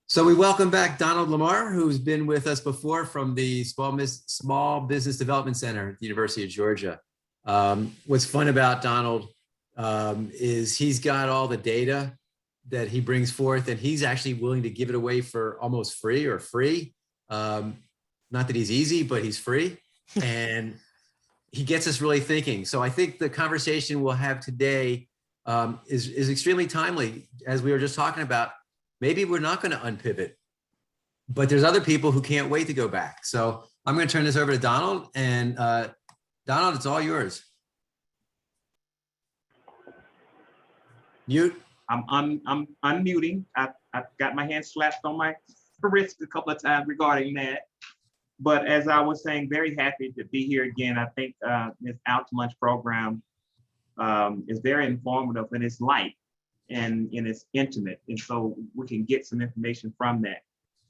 So we welcome back Donald Lamar, who's been with us before from the Small Business Development Center at the University of Georgia. What's fun about Donald is he's got all the data that he brings forth, and he's actually willing to give it away for almost free or free. Not that he's easy, but he's free. And he gets us really thinking. So I think the conversation we'll have today is extremely timely. As we were just talking about, maybe we're not going to unpivot, but there's other people who can't wait to go back. So I'm going to turn this over to Donald, and Donald, it's all yours. Mute. I'm unmuting. I've got my hand slapped on my wrist a couple of times regarding that. But as I was saying, very happy to be here again. I think this Out to Lunch program is very informative, and it's light and it's intimate. And so we can get some information from that.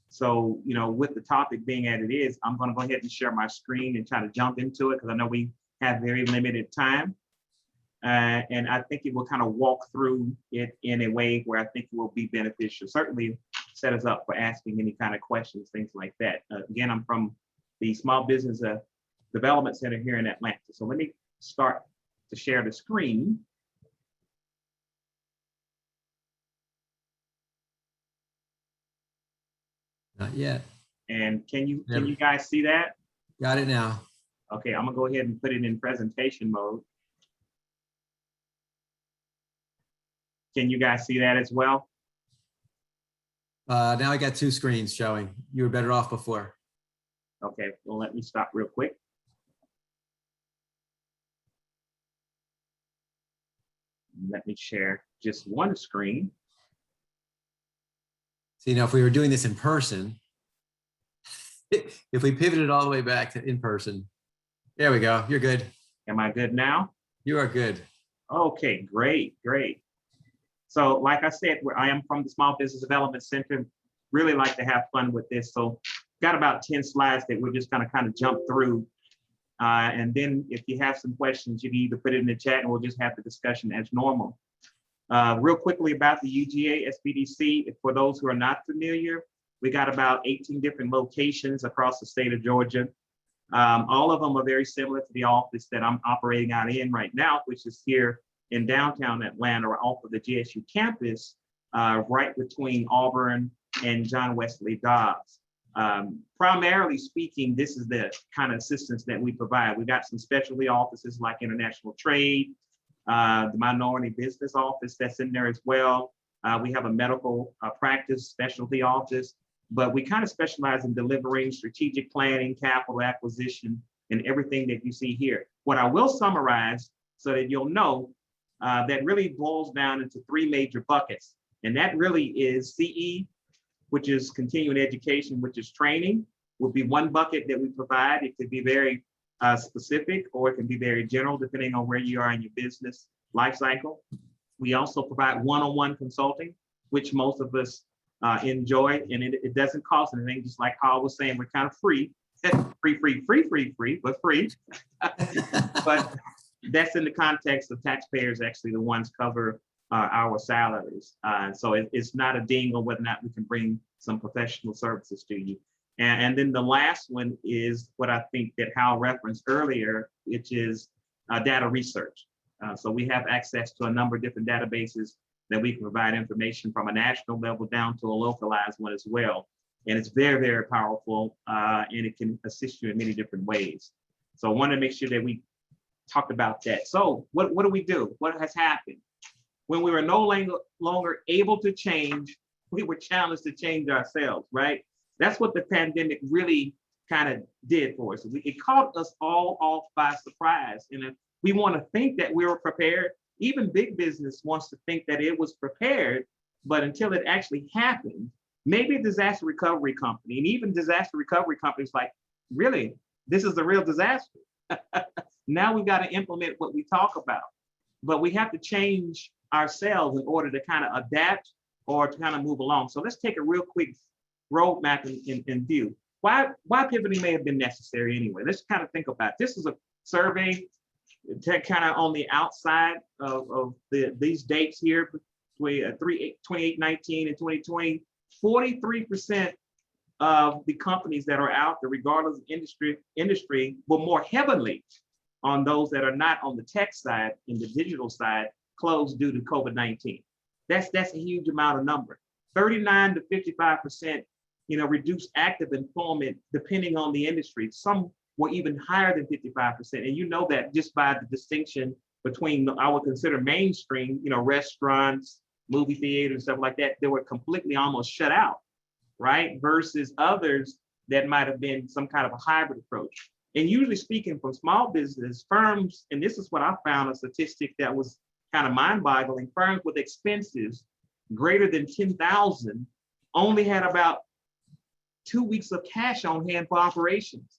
So, you know, with the topic being as it is, I'm going to go ahead and share my screen and try to jump into it because I know we have very limited time. And I think it will kind of walk through it in a way where I think it will be beneficial. Certainly set us up for asking any kind of questions, things like that. Again, I'm from the Small Business Development Center here in Atlanta. So let me start to share the screen. Not yet. And can you guys see that? Got it now. Okay, I'm gonna go ahead and put it in presentation mode. Can you guys see that as well? Now I got two screens showing. You were better off before. Okay, well, let me stop real quick. Let me share just one screen. See, now if we were doing this in person, if we pivoted all the way back to in person, there we go. You're good. Am I good now? You are good. Okay, great, great. So like I said, I am from the Small Business Development Center. Really like to have fun with this. So got about 10 slides that we're just gonna kind of jump through. And then if you have some questions, you can either put it in the chat and we'll just have the discussion as normal. Real quickly about the UGA SBDC, for those who are not familiar, we got about 18 different locations across the state of Georgia. All of them are very similar to the office that I'm operating out in right now, which is here in downtown Atlanta, or off of the GSU campus, right between Auburn and John Wesley Dobbs. Primarily speaking, this is the kind of assistance that we provide. We got some specialty offices like international trade, the minority business office that's in there as well. We have a medical practice specialty office, but we kind of specialize in delivering strategic planning, capital acquisition, and everything that you see here. What I will summarize so that you'll know that really boils down into three major buckets. And that really is CE, which is continuing education, which is training, will be one bucket that we provide. It could be very specific, or it can be very general, depending on where you are in your business life cycle. We also provide one-on-one consulting, which most of us enjoy, and it doesn't cost anything. Just like Carl was saying, we're kind of free, free, but free. But that's in the context of taxpayers actually the ones cover our salaries. So it's not a ding on whether or not we can bring some professional services to you. And then the last one is what I think that Hal referenced earlier, which is data research. So we have access to a number of different databases that we can provide information from a national level down to a localized one as well. And it's very, very powerful, and it can assist you in many different ways. So I want to make sure that we talked about that. So what do we do? What has happened? When we were no longer able to change, we were challenged to change ourselves, right? That's what the pandemic really kind of did for us. It caught us all off by surprise. And we want to think that we were prepared. Even big business wants to think that it was prepared, but until it actually happened, maybe a disaster recovery company, and even disaster recovery companies like, really, this is the real disaster. Now we've got to implement what we talk about, but we have to change ourselves in order to kind of adapt or to kind of move along. So let's take a real quick roadmap in view. Why pivoting may have been necessary anyway. Let's kind of think about it. This is a survey kind of on the outside of these dates here. 2019 and 2020, 43% of the companies that are out there, regardless of industry, were more heavily on those that are not on the tech side, in the digital side, closed due to COVID-19. That's a huge amount of number. 39 to 55%, reduced active employment depending on the industry. Some were even higher than 55%. And you know that just by the distinction between, I would consider mainstream, restaurants, movie theaters, stuff like that, they were completely almost shut out, right? Versus others that might have been some kind of a hybrid approach. And usually speaking from small business firms, and this is what I found a statistic that was kind of mind-boggling, firms with expenses greater than 10,000 only had about 2 weeks of cash on hand for operations.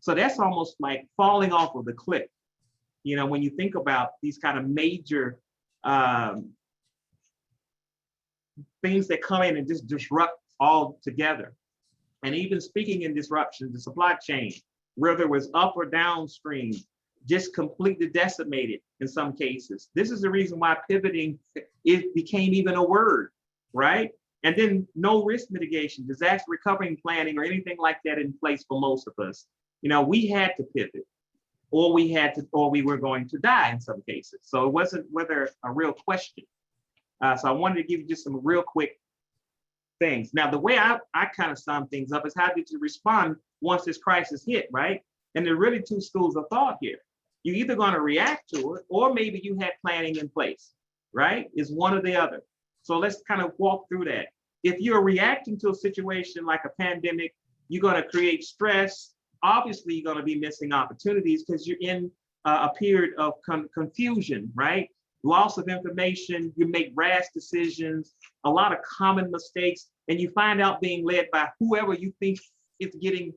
So that's almost like falling off of the cliff. When you think about these kind of major things that come in and just disrupt all together. And even speaking in disruptions, the supply chain, whether it was up or downstream, just completely decimated in some cases. This is the reason why pivoting, it became even a word, right? And then no risk mitigation, disaster recovery planning, or anything like that in place for most of us. We had to pivot, or we were going to die in some cases. So it wasn't whether a real question. So I wanted to give you just some real quick things. Now, the way I kind of sum things up is, how did you respond once this crisis hit, right? And there are really two schools of thought here. You're either going to react to it, or maybe you had planning in place, right? It's one or the other. So let's kind of walk through that. If you're reacting to a situation like a pandemic, you're going to create stress. Obviously, you're going to be missing opportunities because you're in a period of confusion, right? Loss of information, you make rash decisions, a lot of common mistakes, and you find out being led by whoever you think is getting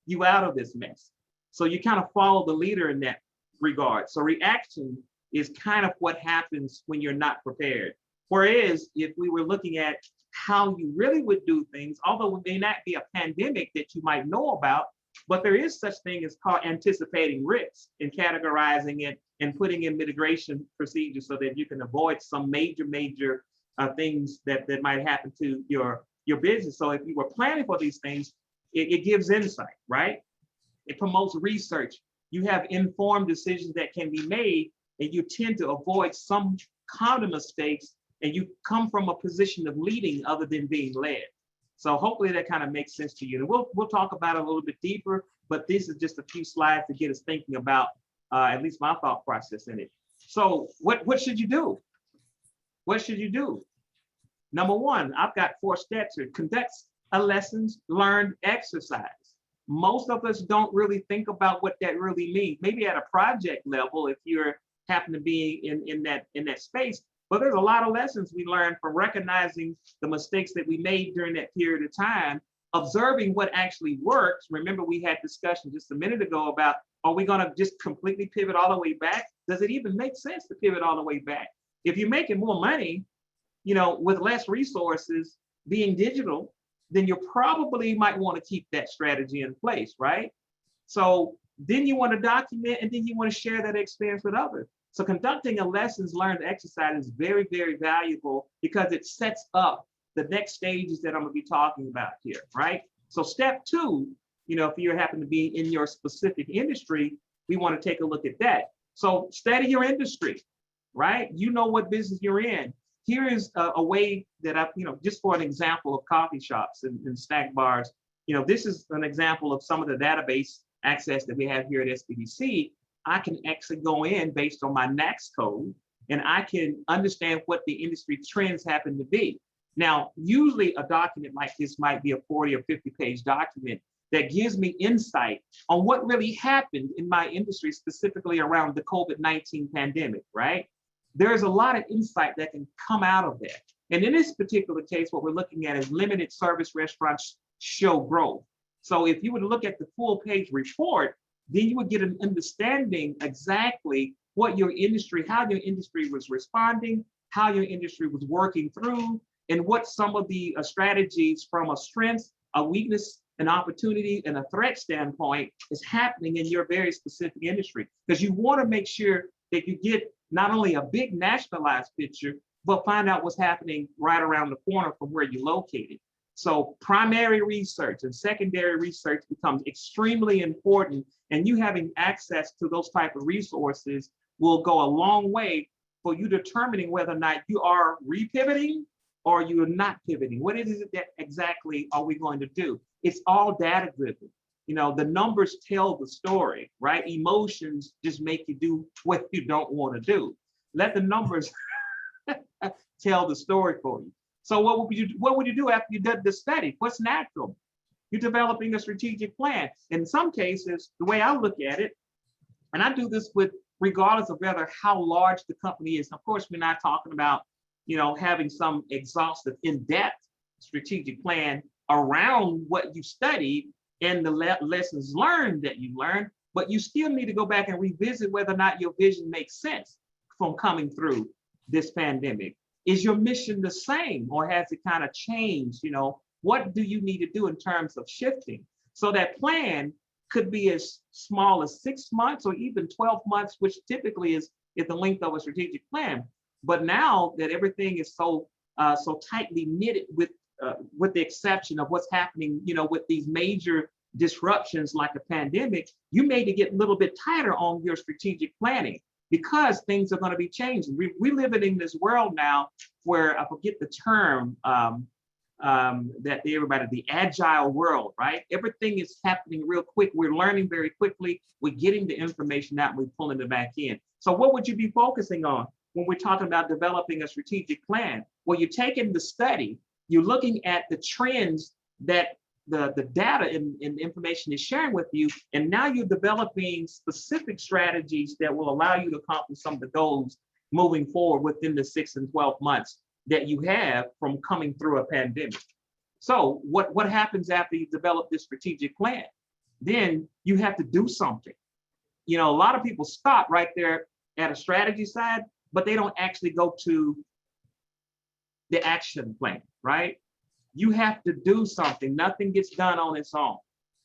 you out of this mess. So you kind of follow the leader in that regard. So reaction is kind of what happens when you're not prepared. Whereas if we were looking at how you really would do things, although it may not be a pandemic that you might know about, but there is such thing as called anticipating risks and categorizing it and putting in mitigation procedures so that you can avoid some major things that might happen to your business. So if you were planning for these things, it gives insight, right? It promotes research. You have informed decisions that can be made, and you tend to avoid some common mistakes, and you come from a position of leading other than being led. So hopefully that kind of makes sense to you. And we'll talk about it a little bit deeper, but this is just a few slides to get us thinking about at least my thought process in it. So what should you do? What should you do? Number one, I've got 4 steps here. Conduct a lessons learned exercise. Most of us don't really think about what that really means. Maybe at a project level, if you're happen to be in that space. But there's a lot of lessons we learned from recognizing the mistakes that we made during that period of time, observing what actually works. Remember, we had discussion just a minute ago about, are we going to just completely pivot all the way back? Does it even make sense to pivot all the way back? If you're making more money, with less resources being digital, then you probably might want to keep that strategy in place, right? So then you want to document, and then you want to share that experience with others. So conducting a lessons learned exercise is very, very valuable because it sets up the next stages that I'm going to be talking about here, right? So step 2, if you happen to be in your specific industry, we want to take a look at that. So study your industry, right? You know what business you're in. Here is a way that I, just for an example of coffee shops and snack bars, this is an example of some of the database access that we have here at SBDC. I can actually go in based on my NAICS code, and I can understand what the industry trends happen to be. Now, usually a document like this might be a 40 or 50-page document that gives me insight on what really happened in my industry, specifically around the COVID-19 pandemic, right? There's a lot of insight that can come out of that. And in this particular case, what we're looking at is limited service restaurants show growth. So if you were to look at the full page report, then you would get an understanding exactly what your industry, how your industry was responding, how your industry was working through, and what some of the strategies from a strength, a weakness, an opportunity, and a threat standpoint is happening in your very specific industry. Because you want to make sure that you get not only a big nationalized picture, but find out what's happening right around the corner from where you're located. So primary research and secondary research becomes extremely important, and you having access to those type of resources will go a long way for you determining whether or not you are repivoting or you're not pivoting. What is it that exactly are we going to do? It's all data driven. You know, the numbers tell the story, right? Emotions just make you do what you don't want to do. Let the numbers tell the story for you. So what would you do after you did the study? What's natural? You're developing a strategic plan. In some cases, the way I look at it, and I do this with regardless of whether how large the company is. Of course, we're not talking about, you know, having some exhaustive, in-depth strategic plan around what you studied and the lessons learned that you learned, but you still need to go back and revisit whether or not your vision makes sense from coming through this pandemic. Is your mission the same, or has it kind of changed? You know, what do you need to do in terms of shifting? So that plan could be as small as 6 months or even 12 months, which typically is the length of a strategic plan. But now that everything is so tightly knitted, with the exception of what's happening, you know, with these major disruptions like a pandemic, you may need to get a little bit tighter on your strategic planning, because things are going to be changing. We live in this world now where, I forget the term that everybody, the agile world, right? Everything is happening real quick. We're learning very quickly. We're getting the information out and we're pulling it back in. So what would you be focusing on when we're talking about developing a strategic plan? Well, you're taking the study, you're looking at the trends that the data and information is sharing with you, and now you're developing specific strategies that will allow you to accomplish some of the goals moving forward within the 6 and 12 months that you have from coming through a pandemic. So what happens after you develop this strategic plan? Then you have to do something. You know, a lot of people stop right there at a strategy side, but they don't actually go to the action plan, right? You have to do something. Nothing gets done on its own.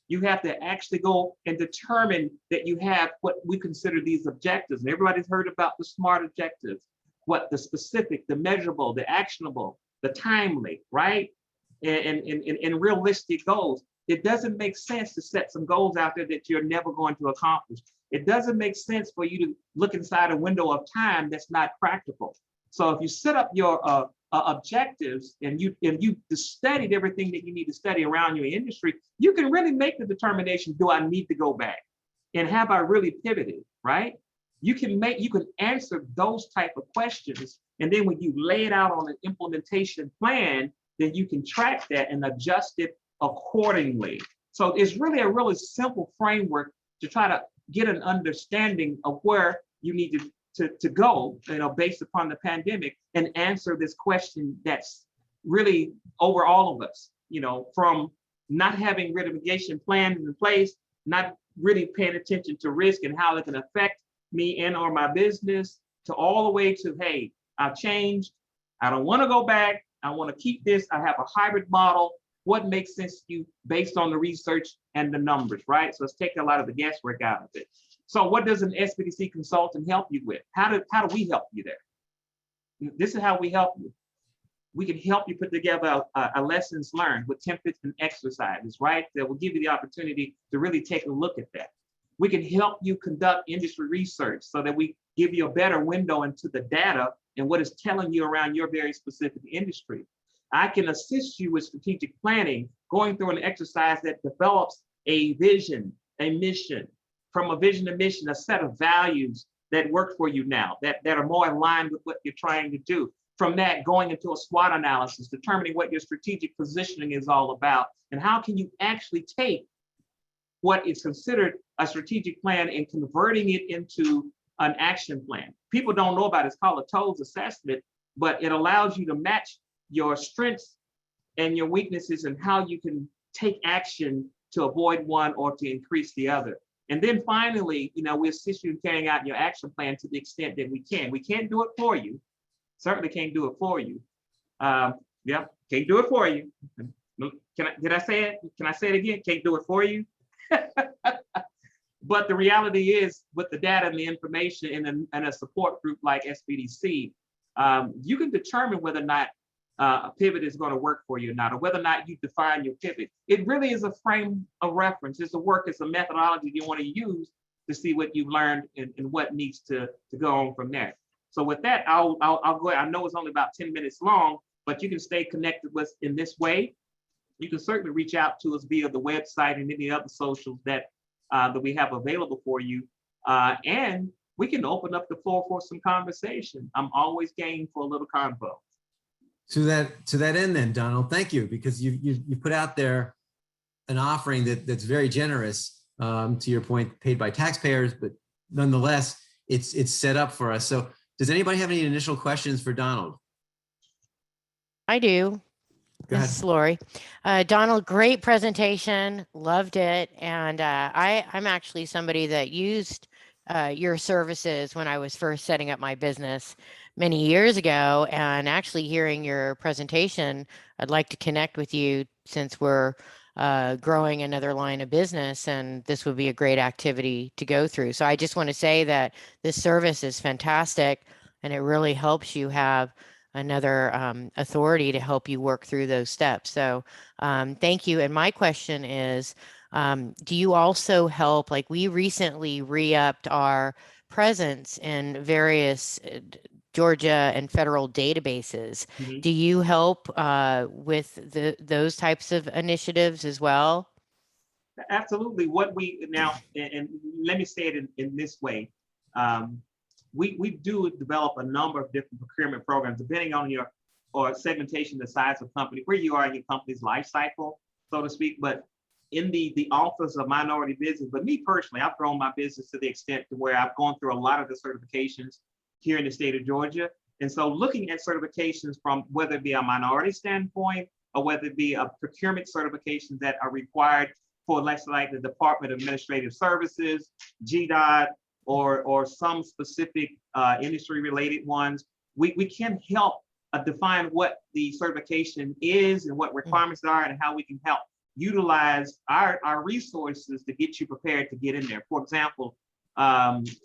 You have to actually go and determine that you have what we consider these objectives. And everybody's heard about the SMART objectives, what the specific, the measurable, the actionable, the timely, right? And realistic goals. It doesn't make sense to set some goals out there that you're never going to accomplish. It doesn't make sense for you to look inside a window of time that's not practical. So if you set up your objectives and you studied everything that you need to study around your industry, you can really make the determination, do I need to go back? And have I really pivoted, right? You can answer those type of questions. And then when you lay it out on an implementation plan, then you can track that and adjust it accordingly. So it's really a really simple framework to try to get an understanding of where you need to go, you know, based upon the pandemic, and answer this question that's really over all of us, you know, from not having mitigation plans in place, not really paying attention to risk and how it can affect me and or my business, to all the way to, hey, I've changed. I don't want to go back. I want to keep this. I have a hybrid model. What makes sense to you based on the research and the numbers, right? So let's take a lot of the guesswork out of it. So what does an SBDC consultant help you with? How do we help you there? This is how we help you. We can help you put together a lessons learned with templates and exercises, right? That will give you the opportunity to really take a look at that. We can help you conduct industry research so that we give you a better window into the data and what is telling you around your very specific industry. I can assist you with strategic planning, going through an exercise that develops a vision, a mission. From a vision and mission, a set of values that work for you now, that are more aligned with what you're trying to do. From that, going into a SWOT analysis, determining what your strategic positioning is all about, and how can you actually take what is considered a strategic plan and converting it into an action plan. People don't know about it. It's called a TOES assessment, but it allows you to match your strengths and your weaknesses and how you can take action to avoid one or to increase the other. And then finally, you know, we assist you in carrying out your action plan to the extent that we can. We can't do it for you. Certainly can't do it for you. Yeah, can't do it for you. Did I say it? Can I say it again? Can't do it for you. But the reality is, with the data and the information and a support group like SBDC, you can determine whether or not a pivot is going to work for you or not, or whether or not you define your pivot. It really is a frame of reference. It's a work, it's a methodology you want to use to see what you've learned and what needs to go on from there. So with that, I'll go ahead. I know it's only about 10 minutes long, but you can stay connected with us in this way. You can certainly reach out to us via the website and any other socials that we have available for you. And we can open up the floor for some conversation. I'm always game for a little convo. To that end then, Donald, thank you, because you put out there an offering that's very generous, to your point, paid by taxpayers, but nonetheless, it's set up for us. So does anybody have any initial questions for Donald? I do. Go ahead. This is Lori. Donald, great presentation. Loved it. And I'm actually somebody that used your services when I was first setting up my business many years ago. And actually hearing your presentation, I'd like to connect with you since we're growing another line of business, and this would be a great activity to go through. So I just want to say that this service is fantastic, and it really helps you have another authority to help you work through those steps. So thank you. And my question is, do you also help, like we recently re-upped our presence in various Georgia and federal databases. Mm-hmm. Do you help with those types of initiatives as well? Absolutely. What we now, and let me say it in this way, we do develop a number of different procurement programs depending on your or segmentation, the size of company, where you are in your company's life cycle, so to speak. But in the Office of Minority Business, but me personally, I've grown my business to the extent to where I've gone through a lot of the certifications here in the state of Georgia. And so looking at certifications from whether it be a minority standpoint or whether it be a procurement certifications that are required for like the Department of Administrative Services, GDOT, or some specific industry related ones, we can help define what the certification is and what requirements are and how we can help utilize our resources to get you prepared to get in there. For example,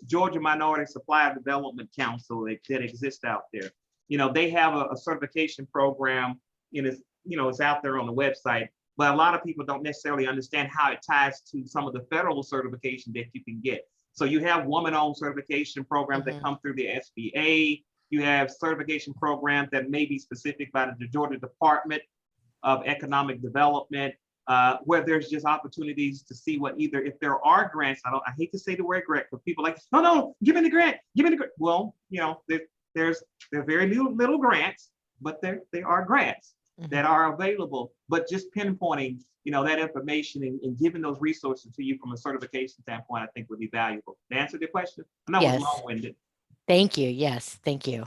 Georgia Minority Supplier Development Council that exists out there. You know, they have a certification program, and it's out there on the website, but a lot of people don't necessarily understand how it ties to some of the federal certification that you can get. So you have woman-owned certification programs that come through the SBA. You have certification programs that may be specific by the Georgia Department of Economic Development, where there's just opportunities to see what either, if there are grants, I hate to say the word grant, because people like, no, give me the grant, give me the grant. Well, there are very little grants, but there are grants that are available, but just pinpointing, that information and giving those resources to you from a certification standpoint, I think would be valuable. To answer the question, I know it was long-winded. Thank you. Yes, thank you.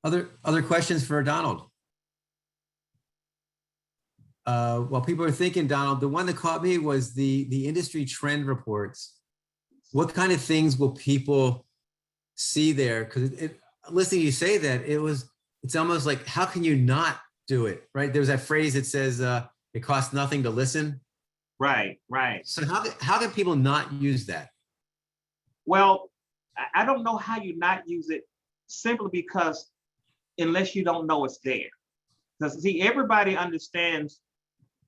Other questions for Donald? While people are thinking, Donald, the one that caught me was the industry trend reports. What kind of things will people see there? Because listening to you say that, it's almost like, how can you not do it, right? There's that phrase that says, it costs nothing to listen. Right. So how can people not use that? Well, I don't know how you not use it, simply because unless you don't know it's there. Because see, everybody understands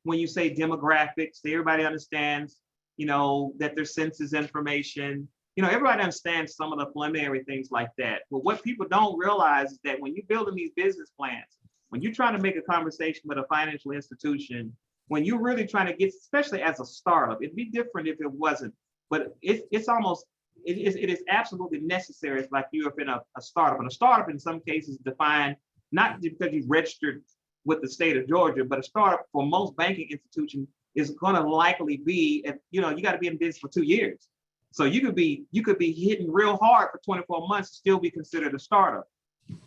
when you say demographics, everybody understands, that there's census information, everybody understands some of the preliminary things like that. But what people don't realize is that when you're building these business plans, when you're trying to make a conversation with a financial institution, when you're really trying to get, especially as a startup, it'd be different if it wasn't, but it is absolutely necessary. It's like you're in a startup, and a startup in some cases defined not because you've registered with the state of Georgia, but a startup for most banking institutions is going to likely be, you got to be in business for 2 years. So you could be hitting real hard for 24 months, still be considered a startup,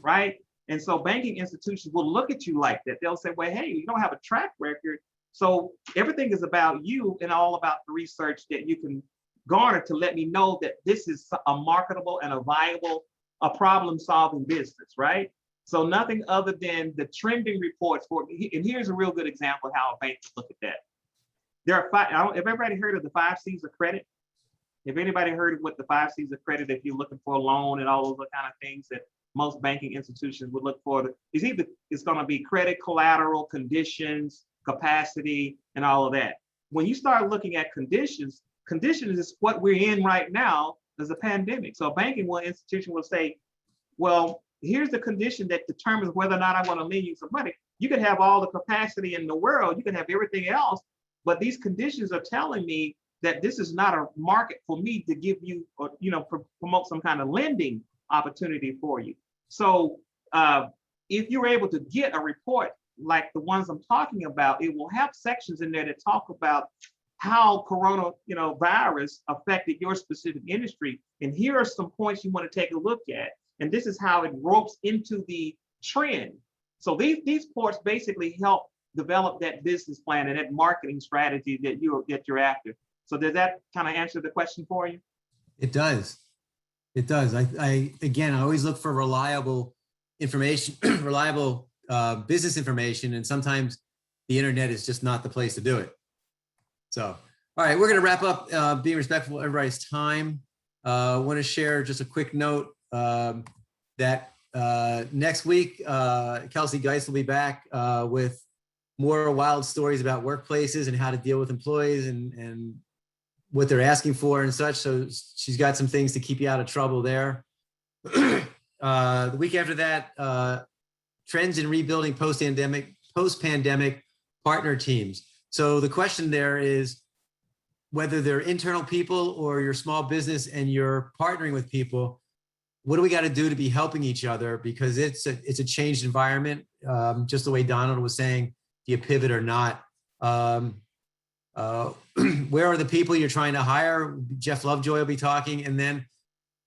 right? And so banking institutions will look at you like that. They'll say, well, hey, you don't have a track record. So everything is about you and all about the research that you can garner to let me know that this is a marketable and a viable, a problem-solving business, right? So nothing other than the trending reports and here's a real good example of how a bank would look at that. There are have everybody heard of the 5 C's of credit? Have anybody heard of what the 5 C's of credit, if you're looking for a loan and all those kind of things that most banking institutions would look for is either it's going to be credit, collateral, conditions, capacity, and all of that. When you start looking at conditions is what we're in right now as a pandemic. So a banking institution will say, well, here's the condition that determines whether or not I want to lend you some money. You can have all the capacity in the world, you can have everything else, but these conditions are telling me that this is not a market for me to give you, or promote some kind of lending opportunity for you. So if you're able to get a report like the ones I'm talking about, it will have sections in there that talk about how corona virus affected your specific industry. And here are some points you want to take a look at. And this is how it ropes into the trend. So these reports basically help develop that business plan and that marketing strategy that you're after. So does that kind of answer the question for you? It does. It does. I always look for reliable information, reliable business information, and sometimes the internet is just not the place to do it. So, all right, we're going to wrap up, being respectful of everybody's time. I want to share just a quick note that next week, Kelsey Geist will be back with more wild stories about workplaces and how to deal with employees and what they're asking for and such. So she's got some things to keep you out of trouble there. The week after that, trends in rebuilding post-pandemic partner teams. So the question there is whether they're internal people or your small business and you're partnering with people, what do we got to do to be helping each other? Because it's a changed environment. Just the way Donald was saying, do you pivot or not? Where are the people you're trying to hire? Jeff Lovejoy will be talking. And then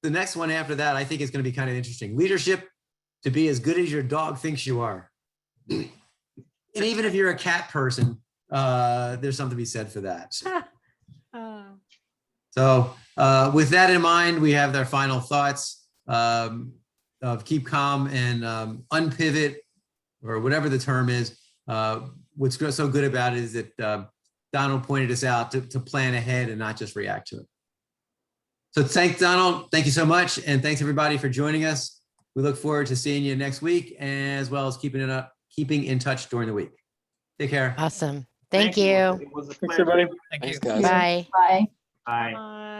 the next one after that, I think is going to be kind of interesting. Leadership to be as good as your dog thinks you are. And even if you're a cat person, there's something to be said for that. So with that in mind, we have their final thoughts of keep calm and unpivot, or whatever the term is. What's so good about it is that Donald pointed us out to plan ahead and not just react to it. So thanks, Donald. Thank you so much. And thanks everybody for joining us. We look forward to seeing you next week, as well as keeping in touch during the week. Take care. Awesome. Thank you. It was a Thanks, pleasure. everybody. Thanks, guys. Bye. Bye. Bye. Bye.